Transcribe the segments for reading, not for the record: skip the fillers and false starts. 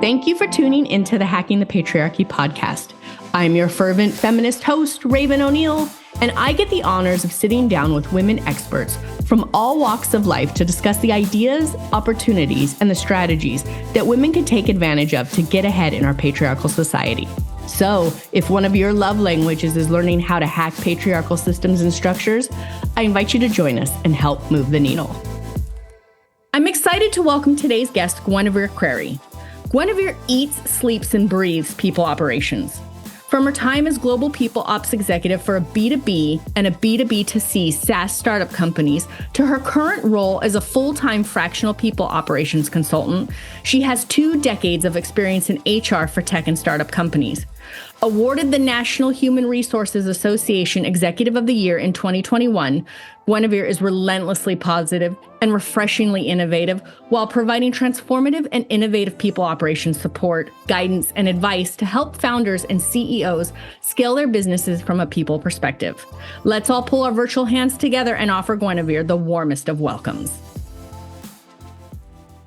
Thank you for tuning into the Hacking the Patriarchy podcast. I'm your fervent feminist host, Raven O'Neill, and I get the honors of sitting down with women experts from all walks of life to discuss the ideas, opportunities, and the strategies that women can take advantage of to get ahead in our patriarchal society. So, if one of your love languages is learning how to hack patriarchal systems and structures, I invite you to join us and help move the needle. I'm excited to welcome today's guest, Gwenevere Crary. Gwenevere eats, sleeps, and breathes people operations. From her time as Global People Ops Executive for a B2B and a B2B2C SaaS startup companies to her current role as a full-time fractional people operations consultant, she has 2 decades of experience in HR for tech and startup companies. Awarded the National Human Resources Association Executive of the Year in 2021, Gwenevere is relentlessly positive and refreshingly innovative while providing transformative and innovative people operations support, guidance, and advice to help founders and CEOs scale their businesses from a people perspective. Let's all pull our virtual hands together and offer Gwenevere the warmest of welcomes.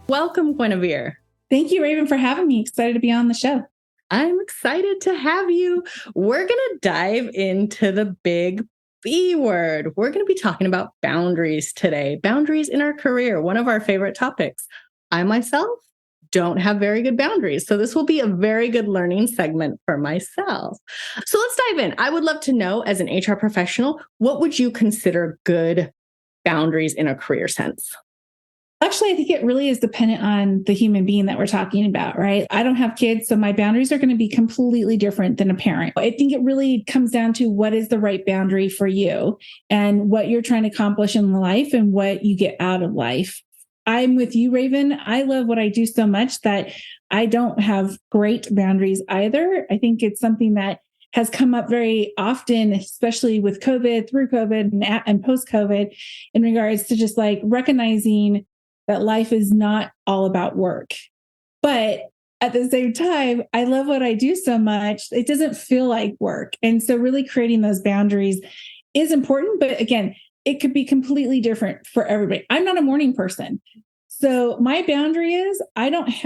Welcome, Gwenevere. Thank you, Raven, for having me. Excited to be on the show. I'm excited to have you. We're going to dive into the big B word. We're going to be talking about boundaries today. Boundaries in our career, one of our favorite topics. I myself don't have very good boundaries, so this will be a very good learning segment for myself. So let's dive in. I would love to know, as an HR professional, what would you consider good boundaries in a career sense? Actually, I think it really is dependent on the human being that we're talking about, right? I don't have kids, so my boundaries are going to be completely different than a parent. I think it really comes down to what is the right boundary for you and what you're trying to accomplish in life and what you get out of life. I'm with you, Raven. I love what I do so much that I don't have great boundaries either. I think it's something that has come up very often, especially with COVID, through COVID and post-COVID, in regards to just like recognizing that life is not all about work. But at the same time, I love what I do so much, it doesn't feel like work. And so really creating those boundaries is important. But again, it could be completely different for everybody. I'm not a morning person. So my boundary is,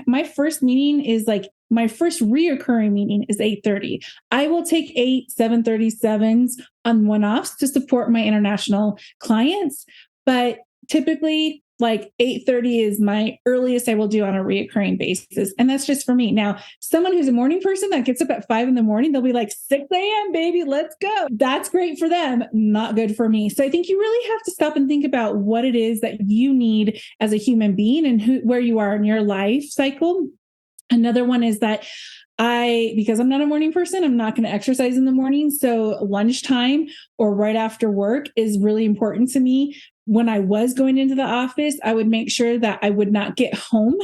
my first meeting is like, my first reoccurring meeting is 8:30. I will take 7:37s on one-offs to support my international clients. But typically, like 8:30 is my earliest I will do on a reoccurring basis. And that's just for me. Now, someone who's a morning person that gets up at 5 a.m, they'll be like, 6 a.m., baby, let's go. That's great for them. Not good for me. So I think you really have to stop and think about what it is that you need as a human being and where you are in your life cycle. Another one is that because I'm not a morning person, I'm not going to exercise in the morning. So lunchtime or right after work is really important to me. When I was going into the office, I would make sure that I would not get home.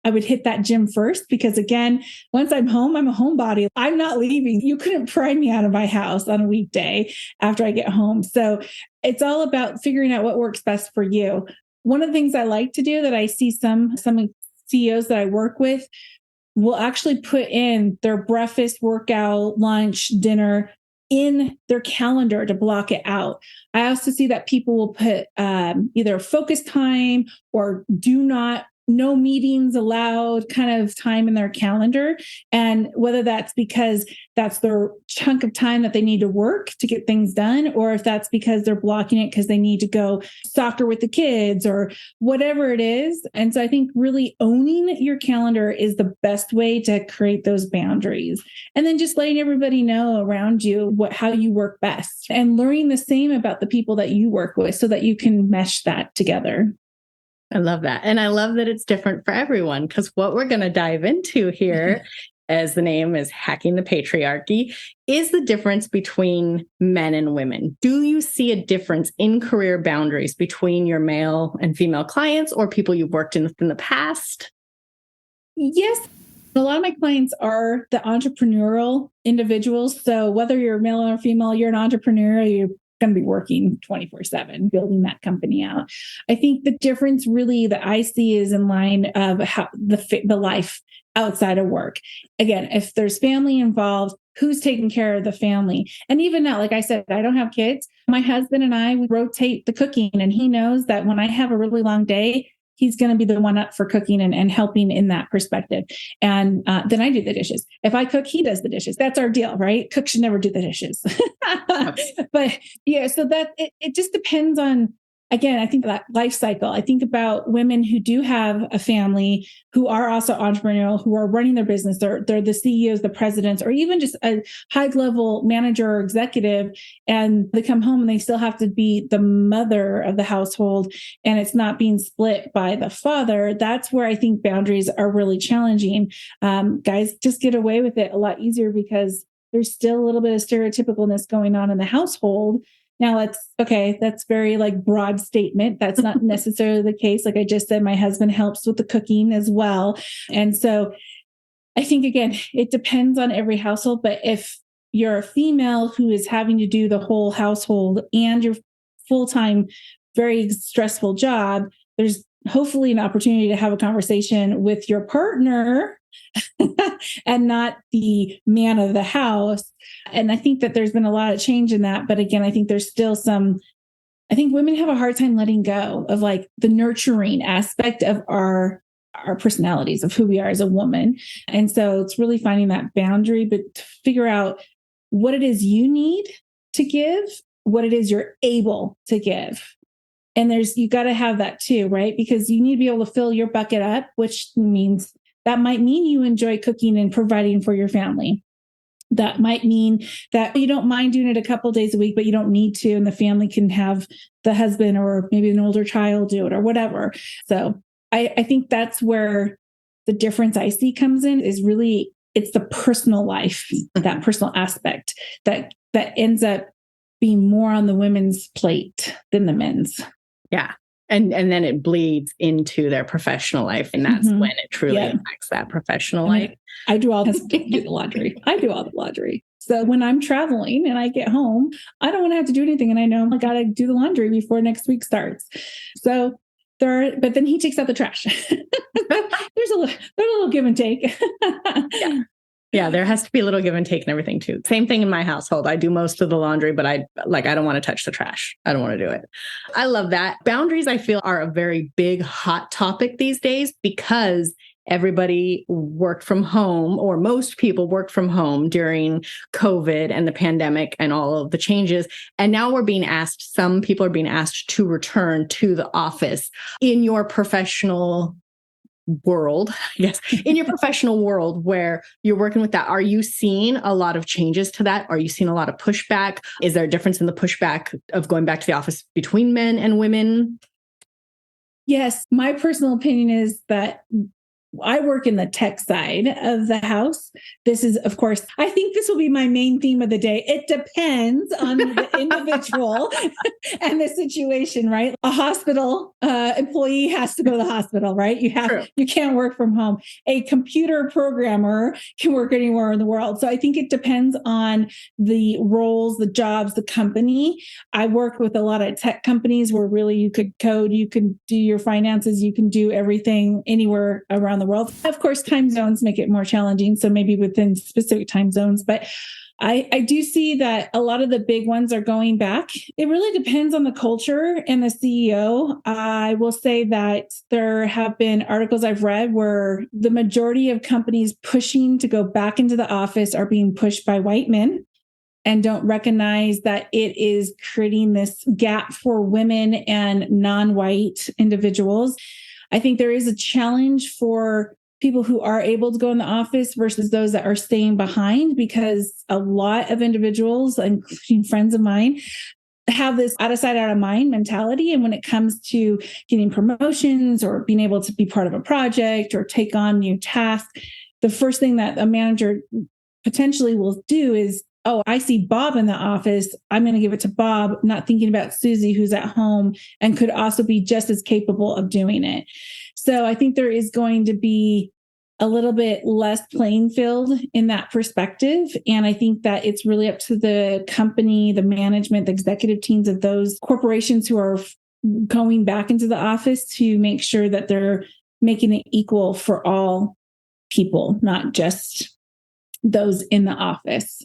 I would hit that gym first because again, once I'm home, I'm a homebody. I'm not leaving. You couldn't pry me out of my house on a weekday after I get home. So it's all about figuring out what works best for you. One of the things I like to do that I see some CEOs that I work with will actually put in their breakfast, workout, lunch, dinner in their calendar to block it out. I also see that people will put either focus time or no meetings allowed kind of time in their calendar. And whether that's because that's their chunk of time that they need to work to get things done, or if that's because they're blocking it because they need to go soccer with the kids or whatever it is. And so I think really owning your calendar is the best way to create those boundaries. And then just letting everybody know around you how you work best and learning the same about the people that you work with so that you can mesh that together. I love that. And I love that it's different for everyone, because what we're going to dive into here, as the name is Hacking the Patriarchy, is the difference between men and women. Do you see a difference in career boundaries between your male and female clients or people you've worked with in the past? Yes. A lot of my clients are the entrepreneurial individuals. So whether you're male or female, you're an entrepreneur, you're going to be working 24/7, building that company out. I think the difference really that I see is in line of how the life outside of work. Again, if there's family involved, who's taking care of the family? And even now, like I said, I don't have kids. My husband and I, we rotate the cooking, and he knows that when I have a really long day, he's going to be the one up for cooking and helping in that perspective. And then I do the dishes. If I cook, he does the dishes. That's our deal, right? Cook should never do the dishes. But yeah, so that it just depends on, again, I think that life cycle. I think about women who do have a family, who are also entrepreneurial, who are running their business. They're the CEOs, the presidents, or even just a high level manager or executive. And they come home and they still have to be the mother of the household, and it's not being split by the father. That's where I think boundaries are really challenging. Guys just get away with it a lot easier because there's still a little bit of stereotypicalness going on in the household. Now that's very like broad statement. That's not necessarily the case. Like I just said, my husband helps with the cooking as well. And so I think, again, it depends on every household, but if you're a female who is having to do the whole household and your full-time, very stressful job, there's hopefully an opportunity to have a conversation with your partner and not the man of the house. And I think that there's been a lot of change in that. But again, I think there's still I think women have a hard time letting go of like the nurturing aspect of our personalities, of who we are as a woman. And so it's really finding that boundary, but to figure out what it is you need to give, what it is you're able to give. And you got to have that too, right? Because you need to be able to fill your bucket up, which means that might mean you enjoy cooking and providing for your family. That might mean that you don't mind doing it a couple of days a week, but you don't need to, and the family can have the husband or maybe an older child do it or whatever. So I think that's where the difference I see comes in, is really, it's the personal life, that personal aspect that ends up being more on the women's plate than the men's. Yeah. And then it bleeds into their professional life. And that's when it truly affects that professional life. I do all the laundry. I do all the laundry. So when I'm traveling and I get home, I don't want to have to do anything. And I know I got to do the laundry before next week starts. So but then he takes out the trash. There's a little give and take. Yeah, there has to be a little give and take and everything too. Same thing in my household. I do most of the laundry, but I don't want to touch the trash. I don't want to do it. I love that. Boundaries, I feel, are a very big, hot topic these days because everybody worked from home, or most people worked from home during COVID and the pandemic and all of the changes. And now some people are being asked to return to the office in your professional world, yes, in your professional world where you're working with that. Are you seeing a lot of changes to that? Are you seeing a lot of pushback? Is there a difference in the pushback of going back to the office between men and women? Yes. My personal opinion is that I work in the tech side of the house. This is, of course, I think this will be my main theme of the day. It depends on the individual and the situation, right? A hospital employee has to go to the hospital, right? You can't work from home. A computer programmer can work anywhere in the world. So I think it depends on the roles, the jobs, the company. I work with a lot of tech companies where really you could code, you can do your finances, you can do everything anywhere around the world. Of course, time zones make it more challenging. So maybe within specific time zones, but I do see that a lot of the big ones are going back. It really depends on the culture and the CEO. I will say that there have been articles I've read where the majority of companies pushing to go back into the office are being pushed by white men and don't recognize that it is creating this gap for women and non-white individuals. I think there is a challenge for people who are able to go in the office versus those that are staying behind, because a lot of individuals, including friends of mine, have this out of sight, out of mind mentality. And when it comes to getting promotions or being able to be part of a project or take on new tasks, the first thing that a manager potentially will do is, oh, I see Bob in the office, I'm going to give it to Bob, not thinking about Susie, who's at home and could also be just as capable of doing it. So I think there is going to be a little bit less playing field in that perspective. And I think that it's really up to the company, the management, the executive teams of those corporations who are going back into the office to make sure that they're making it equal for all people, not just those in the office.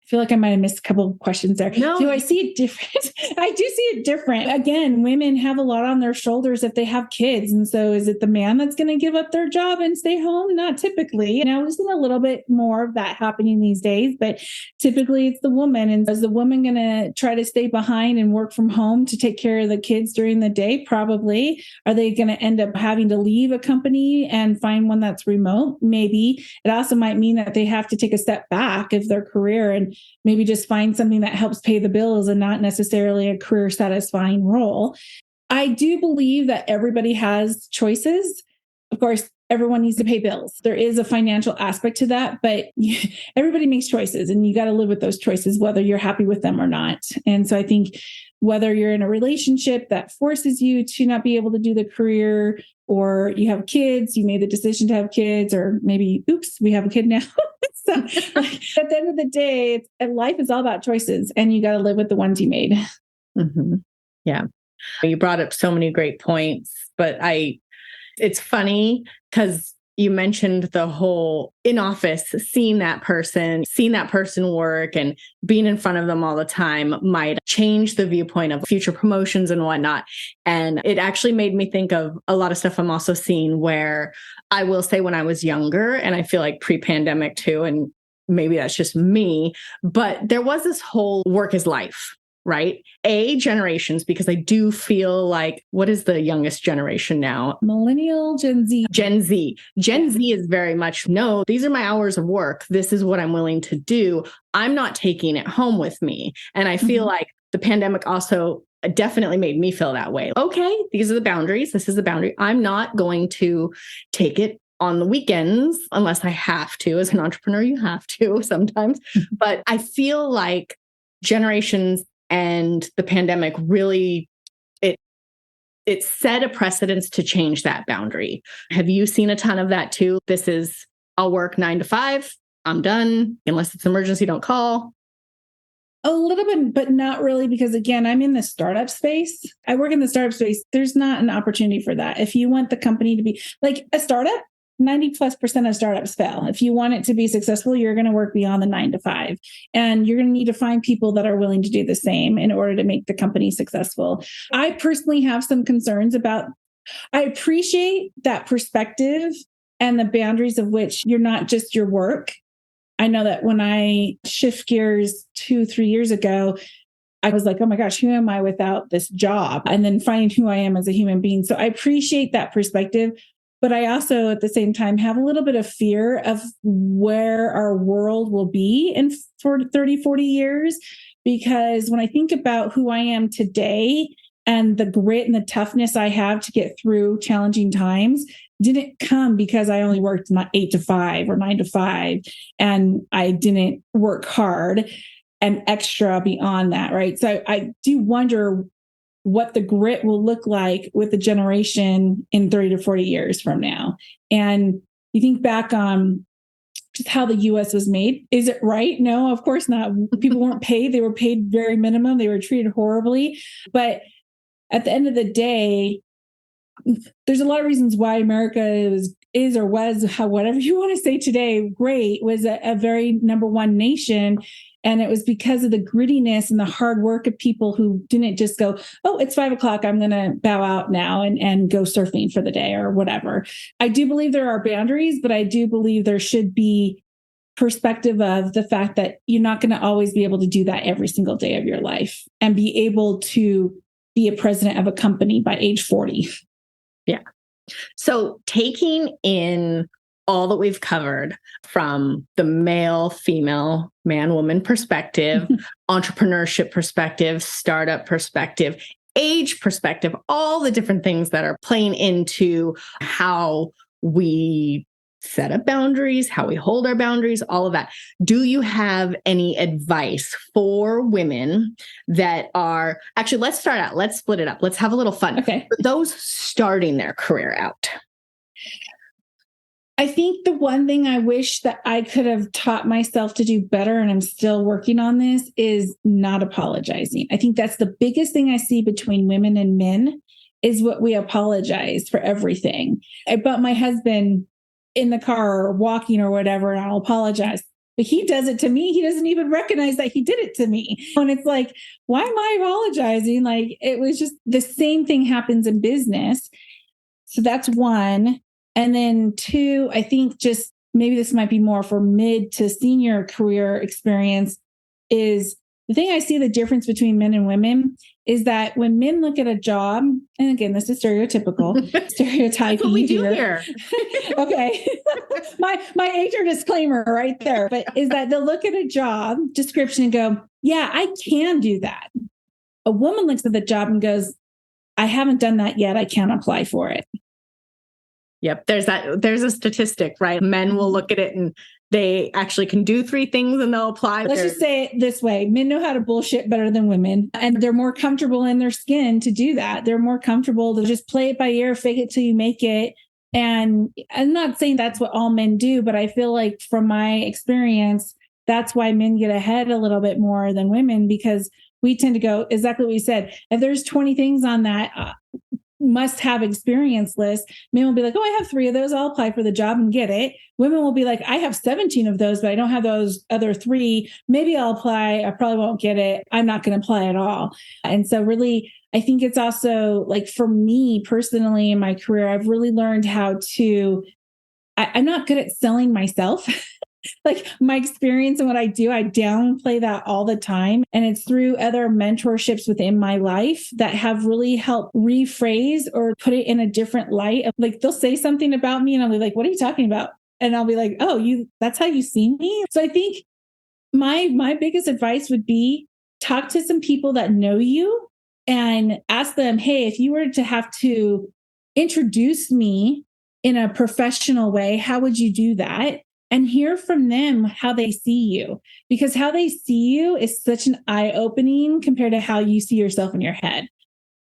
feel like I might have missed a couple of questions there. No. Do I see it different? I do see it different. Again, women have a lot on their shoulders if they have kids. And so is it the man that's going to give up their job and stay home? Not typically. Now we're seeing a little bit more of that happening these days, but typically it's the woman. And is the woman going to try to stay behind and work from home to take care of the kids during the day? Probably. Are they going to end up having to leave a company and find one that's remote? Maybe. It also might mean that they have to take a step back of their career and maybe just find something that helps pay the bills and not necessarily a career satisfying role. I do believe that everybody has choices. Of course, everyone needs to pay bills. There is a financial aspect to that, but everybody makes choices and you got to live with those choices, whether you're happy with them or not. And so I think whether you're in a relationship that forces you to not be able to do the career, or you have kids, you made the decision to have kids, or maybe, oops, we have a kid now. So at the end of the day, life is all about choices and you got to live with the ones you made. Mm-hmm. Yeah. You brought up so many great points, but it's funny because you mentioned the whole in office, seeing that person work and being in front of them all the time might change the viewpoint of future promotions and whatnot. And it actually made me think of a lot of stuff I'm also seeing where I will say when I was younger, and I feel like pre-pandemic too, and maybe that's just me, but there was this whole work is life. Right? Generations, because I do feel like, what is the youngest generation now? Millennial, Gen Z. Gen Z is very much, no, these are my hours of work. This is what I'm willing to do. I'm not taking it home with me. And I feel like the pandemic also definitely made me feel that way. Okay, these are the boundaries. This is the boundary. I'm not going to take it on the weekends unless I have to. As an entrepreneur, you have to sometimes. But I feel like generations and the pandemic really, it set a precedence to change that boundary. Have you seen a ton of that too? This is, I'll work 9 to 5. I'm done. Unless it's emergency, don't call. A little bit, but not really, because again, I'm in the startup space. I work in the startup space. There's not an opportunity for that. If you want the company to be like a startup, 90+% of startups fail. If you want it to be successful, you're going to work beyond the 9 to 5. And you're going to need to find people that are willing to do the same in order to make the company successful. I personally have some concerns I appreciate that perspective and the boundaries of which you're not just your work. I know that when I shift gears 2-3 years ago, I was like, oh my gosh, who am I without this job? And then finding who I am as a human being. So I appreciate that perspective. But I also, at the same time, have a little bit of fear of where our world will be in 30, 40 years. Because when I think about who I am today and the grit and the toughness I have to get through challenging times, didn't come because I only worked 8 to 5 or 9 to 5, and I didn't work hard and extra beyond that, right? So I do wonder what the grit will look like with the generation in 30 to 40 years from now. And you think back on just how the US was made. Is it right? No, of course not. People weren't paid. They were paid very minimum. They were treated horribly. But at the end of the day, there's a lot of reasons why America is or was, whatever you want to say today, great, was a very number one nation. And it was because of the grittiness and the hard work of people who didn't just go, oh, it's 5 o'clock, I'm going to bow out now and go surfing for the day or whatever. I do believe there are boundaries, but I do believe there should be perspective of the fact that you're not going to always be able to do that every single day of your life and be able to be a president of a company by age 40. Yeah. So taking in all that we've covered from the male, female, man, woman perspective, entrepreneurship perspective, startup perspective, age perspective, all the different things that are playing into how we set up boundaries, how we hold our boundaries, all of that. Do you have any advice for women that are actually, let's start out, let's split it up. Let's have a little fun. Okay. For those starting their career out. I think the one thing I wish that I could have taught myself to do better, and I'm still working on this, is not apologizing. I think that's the biggest thing I see between women and men is what we apologize for everything. I bump my husband in the car or walking or whatever, and I'll apologize. but he does it to me. He doesn't even recognize that he did it to me. And it's like, why am I apologizing? Like, it was just the same thing happens in business. So that's one. And then two, I think just maybe this might be more for mid to senior career experience, is the thing I see the difference between men and women is that when men look at a job, and again, this is stereotypical, stereotyping. That's what we do here. Okay. my HR disclaimer right there, but is that they'll look at a job description and go, yeah, I can do that. A woman looks at the job and goes, I haven't done that yet. I can't apply for it. Yep. There's a statistic, right? Men will look at it and they actually can do 3 things and they'll apply. Let's just say it this way. Men know how to bullshit better than women, and they're more comfortable in their skin to do that. They're more comfortable to just play it by ear, fake it till you make it. And I'm not saying that's what all men do, but I feel like from my experience, that's why men get ahead a little bit more than women, because we tend to go exactly what we said. If there's 20 things on that must have experience list, men will be like, oh, I have 3 of those. I'll apply for the job and get it. Women will be like, I have 17 of those, but I don't have those other 3. Maybe I'll apply. I probably won't get it. I'm not going to apply at all. And so really, I think it's also like for me personally in my career, I've really learned how to, I'm not good at selling myself. Like my experience and what I do, I downplay that all the time. And it's through other mentorships within my life that have really helped rephrase or put it in a different light. Like they'll say something about me and I'll be like, what are you talking about? And I'll be like, oh, that's how you see me. So I think my biggest advice would be talk to some people that know you and ask them, hey, if you were to have to introduce me in a professional way, how would you do that? And hear from them how they see you, because how they see you is such an eye-opening compared to how you see yourself in your head.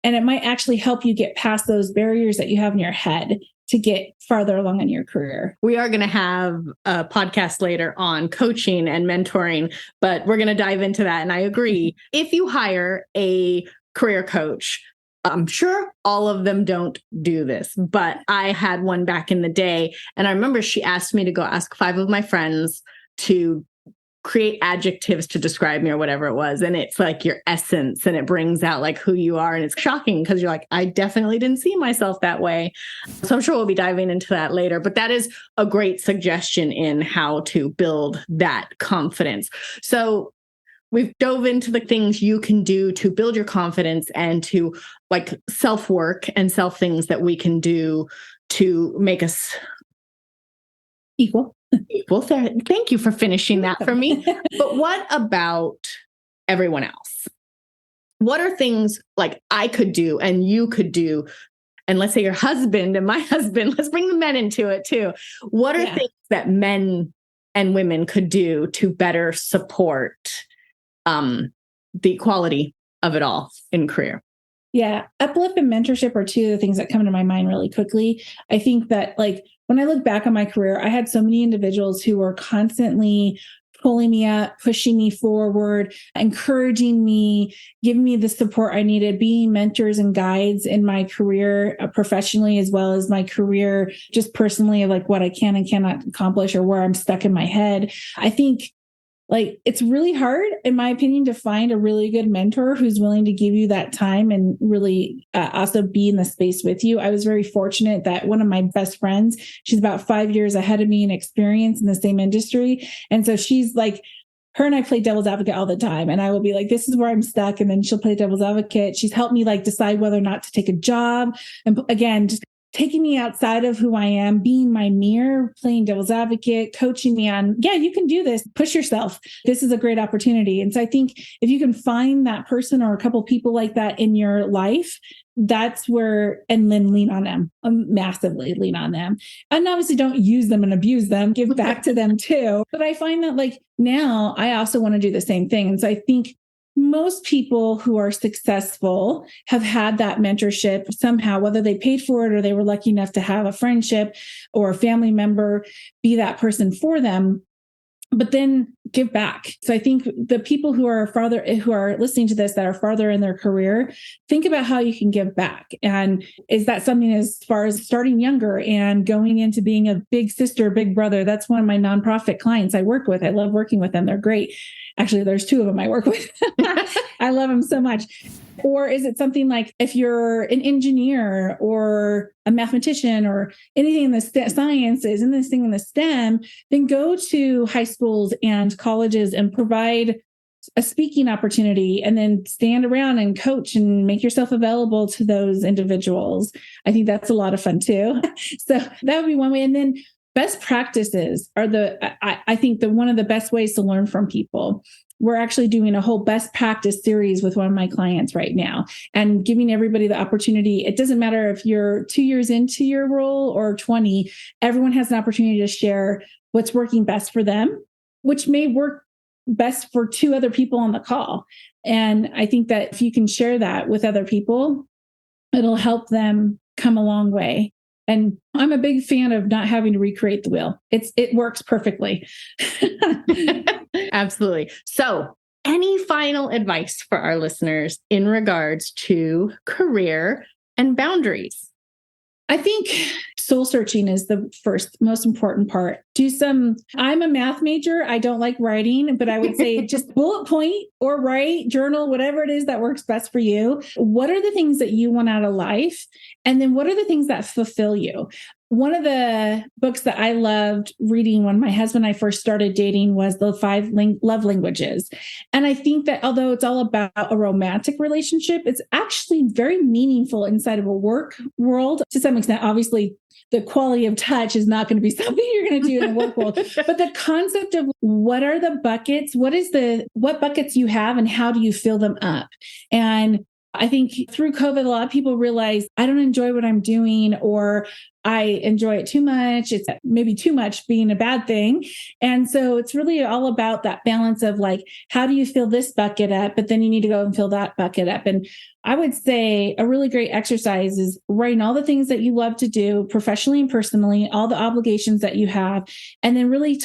And it might actually help you get past those barriers that you have in your head to get farther along in your career. We are going to have a podcast later on coaching and mentoring, but we're going to dive into that. And I agree. If you hire a career coach, I'm sure all of them don't do this, but I had one back in the day. And I remember she asked me to go ask 5 of my friends to create adjectives to describe me or whatever it was. And it's like your essence and it brings out like who you are. And it's shocking because you're like, I definitely didn't see myself that way. So I'm sure we'll be diving into that later, but that is a great suggestion in how to build that confidence. So we've dove into the things you can do to build your confidence and to like self-work and self things that we can do to make us equal. Thank you for finishing that for me. But what about everyone else? What are things like I could do and you could do? And let's say your husband and my husband, let's bring the men into it too. What are things that men and women could do to better support the quality of it all in career? Yeah. Uplift and mentorship are 2 of the things that come to my mind really quickly. I think that like when I look back on my career, I had so many individuals who were constantly pulling me up, pushing me forward, encouraging me, giving me the support I needed, being mentors and guides in my career professionally, as well as my career, just personally, like what I can and cannot accomplish or where I'm stuck in my head. I think like it's really hard, in my opinion, to find a really good mentor who's willing to give you that time and really also be in the space with you. I was very fortunate that one of my best friends, she's about 5 years ahead of me in experience in the same industry. And so she's like, her and I play devil's advocate all the time. And I will be like, this is where I'm stuck. And then she'll play devil's advocate. She's helped me like decide whether or not to take a job. And again, just taking me outside of who I am, being my mirror, playing devil's advocate, coaching me on, yeah, you can do this, push yourself. This is a great opportunity. And so I think if you can find that person or a couple people like that in your life, that's where, and then lean on them, massively lean on them. And obviously don't use them and abuse them, give back to them too. But I find that like now I also want to do the same thing. And so I think most people who are successful have had that mentorship somehow, whether they paid for it or they were lucky enough to have a friendship or a family member be that person for them. but then give back. So I think the people who are listening to this that are farther in their career, think about how you can give back. And is that something as far as starting younger and going into being a big sister, big brother? That's one of my nonprofit clients I work with. I love working with them. They're great. Actually, there's two of them I work with. I love them so much. Or is it something like if you're an engineer or a mathematician or anything in the sciences and this thing in the STEM, then go to high schools and colleges and provide a speaking opportunity and then stand around and coach and make yourself available to those individuals. I think that's a lot of fun too. So that would be one way. And then best practices are I think one of the best ways to learn from people. We're actually doing a whole best practice series with one of my clients right now and giving everybody the opportunity. It doesn't matter if you're 2 years into your role or 20, everyone has an opportunity to share what's working best for them, which may work best for 2 other people on the call. And I think that if you can share that with other people, it'll help them come a long way. And I'm a big fan of not having to recreate the wheel. It works perfectly. Absolutely. So, any final advice for our listeners in regards to career and boundaries? I think soul searching is the first most important part. I'm a math major. I don't like writing, but I would say just bullet point or write, journal, whatever it is that works best for you. What are the things that you want out of life? And then what are the things that fulfill you? One of the books that I loved reading when my husband and I first started dating was the 5 love languages. And I think that although it's all about a romantic relationship, it's actually very meaningful inside of a work world to some extent. Obviously, the quality of touch is not going to be something you're going to do in the work world, but the concept of what are the buckets, what buckets you have and how do you fill them up? And I think through COVID, a lot of people realize I don't enjoy what I'm doing, or I enjoy it too much. It's maybe too much being a bad thing. And so it's really all about that balance of like, how do you fill this bucket up? But then you need to go and fill that bucket up. And I would say a really great exercise is writing all the things that you love to do professionally and personally, all the obligations that you have, and then really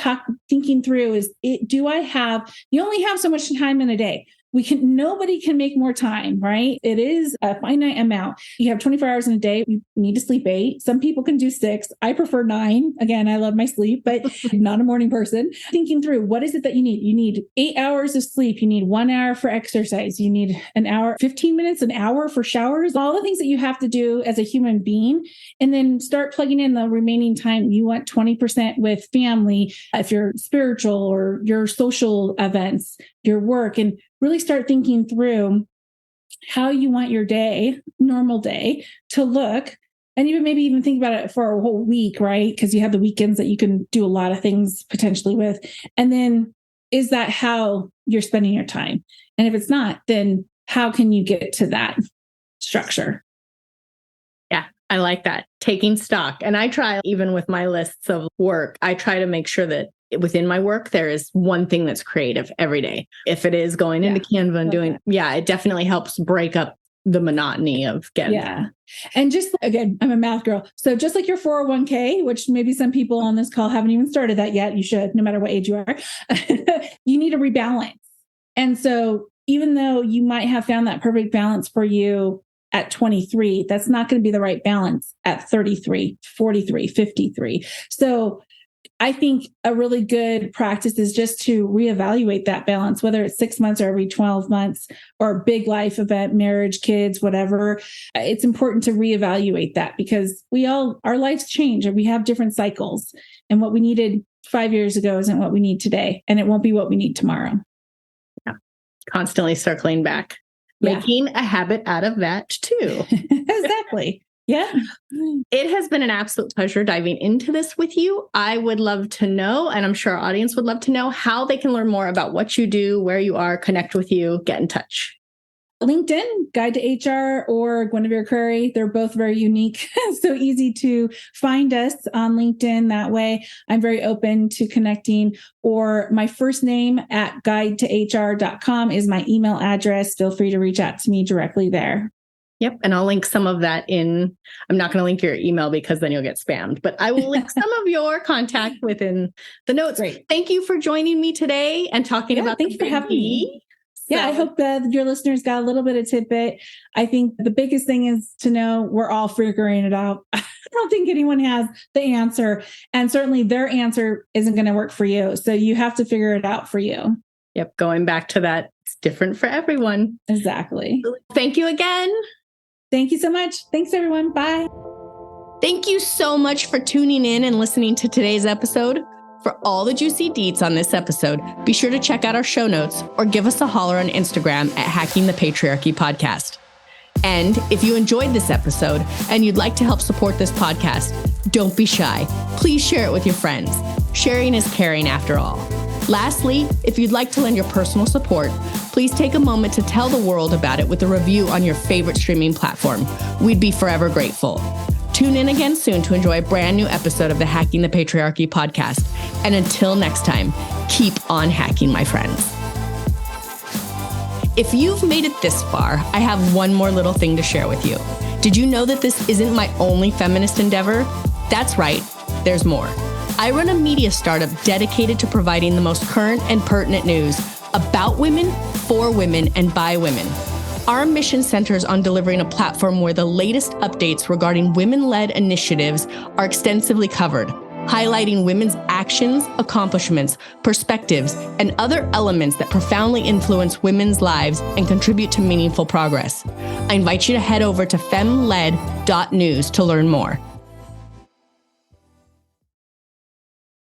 thinking through you only have so much time in a day. Nobody can make more time, right? It is a finite amount. You have 24 hours in a day. You need to sleep 8. Some people can do 6. I prefer 9. Again, I love my sleep, but not a morning person. Thinking through, what is it that you need? You need 8 hours of sleep. You need 1 hour for exercise. You need an hour, 15 minutes, an hour for showers, all the things that you have to do as a human being. And then start plugging in the remaining time. You want 20% with family, if you're spiritual or your social events, your work, and really start thinking through how you want your normal day to look. And maybe even think about it for a whole week, right? Because you have the weekends that you can do a lot of things potentially with. And then is that how you're spending your time? And if it's not, then how can you get to that structure? Yeah, I like that. Taking stock. And I try, even with my lists of work, I try to make sure that within my work, there is one thing that's creative every day. If it is going into Canva and it definitely helps break up the monotony of getting. Yeah. And just again, I'm a math girl. So just like your 401k, which maybe some people on this call haven't even started that yet, you should, no matter what age you are, you need to rebalance. And so even though you might have found that perfect balance for you at 23, that's not going to be the right balance at 33, 43, 53. So I think a really good practice is just to reevaluate that balance, whether it's 6 months or every 12 months or big life event, marriage, kids, whatever. It's important to reevaluate that because our lives change and we have different cycles, and what we needed 5 years ago isn't what we need today, and it won't be what we need tomorrow. Yeah. Constantly circling back, making a habit out of that too. Exactly. Yeah. It has been an absolute pleasure diving into this with you. I would love to know, and I'm sure our audience would love to know, how they can learn more about what you do, where you are, connect with you, get in touch. LinkedIn, Guide to HR, or Gwenevere Crary. They're both very unique. So easy to find us on LinkedIn that way. I'm very open to connecting. Or my first name at guidetohr.com is my email address. Feel free to reach out to me directly there. Yep. And I'll link some of that in. I'm not going to link your email because then you'll get spammed, but I will link some of your contact within the notes. Great. Thank you for joining me today and talking about. Thank you for having me. Yeah, I hope that your listeners got a little bit of tidbit. I think the biggest thing is to know we're all figuring it out. I don't think anyone has the answer. And certainly their answer isn't going to work for you. So you have to figure it out for you. Yep. Going back to that, it's different for everyone. Exactly. Thank you again. Thank you so much. Thanks, everyone. Bye. Thank you so much for tuning in and listening to today's episode. For all the juicy deets on this episode, be sure to check out our show notes or give us a holler on Instagram at Hacking the Patriarchy Podcast. And if you enjoyed this episode and you'd like to help support this podcast, don't be shy. Please share it with your friends. Sharing is caring after all. Lastly, if you'd like to lend your personal support, please take a moment to tell the world about it with a review on your favorite streaming platform. We'd be forever grateful. Tune in again soon to enjoy a brand new episode of the Hacking the Patriarchy podcast. And until next time, keep on hacking, my friends. If you've made it this far, I have one more little thing to share with you. Did you know that this isn't my only feminist endeavor? That's right, there's more. I run a media startup dedicated to providing the most current and pertinent news about women, for women, and by women. Our mission centers on delivering a platform where the latest updates regarding women-led initiatives are extensively covered, highlighting women's actions, accomplishments, perspectives, and other elements that profoundly influence women's lives and contribute to meaningful progress. I invite you to head over to femled.news to learn more.